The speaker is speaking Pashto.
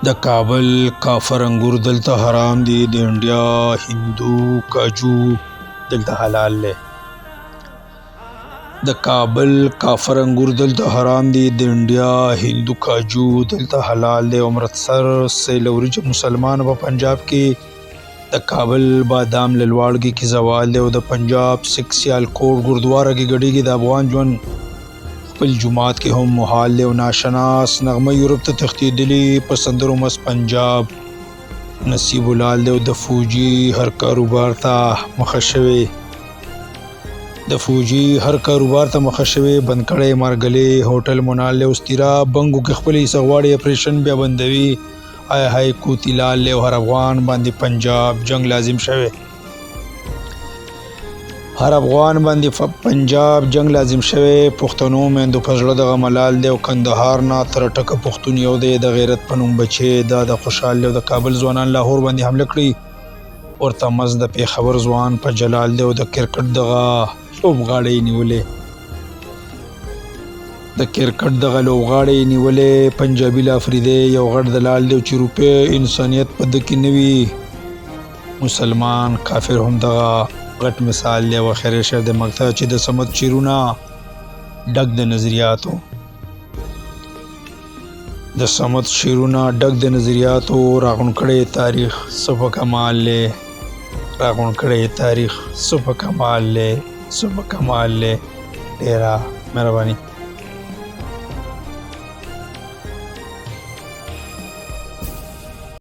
د کابل کافر انګور دلته حرام دي، د انډیا هندو کاجو دلته حلال دی. د کابل کافر انګور دلته حرام دي، د انډیا هندو کاجو دلته حلال دی. امرتسر سیلوري مسلمان په پنجاب کې د کابل بادام للواړګي کې زوال دی او د پنجاب سکھ سیالکوټ ګردواره کې ګډیږي. د افغان ژوند خپل جماعت کې هم محال دی او ناشناس نغمه یورپ ته تښتېدلي په سندرو مست پنجاب نصیب الحال دی او د فوجي هر کاروبار ته مخه شوی بند کړی مارګلې هوټل مونال له استیرا بنګو کې خپل حصه غواړي اپریشن بیا بندوي. آی هاي کوتی لال له هر افغان باندې پنجاب جنگ لازم شوی، هر افغان باندې پنجاب جنگ لازم شوی. پښتنو میندو په زړه دغه ملال دی او کندهار نه تر ټکه پښتون یو دی. د غیرت په نوم بچی دا د خوشحال دی او د کابل ځوانان لاهور باندې حمله کړي ورته مز د پیښور ځوان په جلال دی او د کرکټ دغه لوبغاړی نیولې پنجابي لافریدی یو غټ دلال دی چې روپې انسانیت په د کې نوي مسلمان کافر هم دغه غټ مثال دی. او خیر شر د مقطع چې د صمد شیرونه ډک د نظریاتو راغون کړی تاریخ صفه کمال له ډیره مهرباني.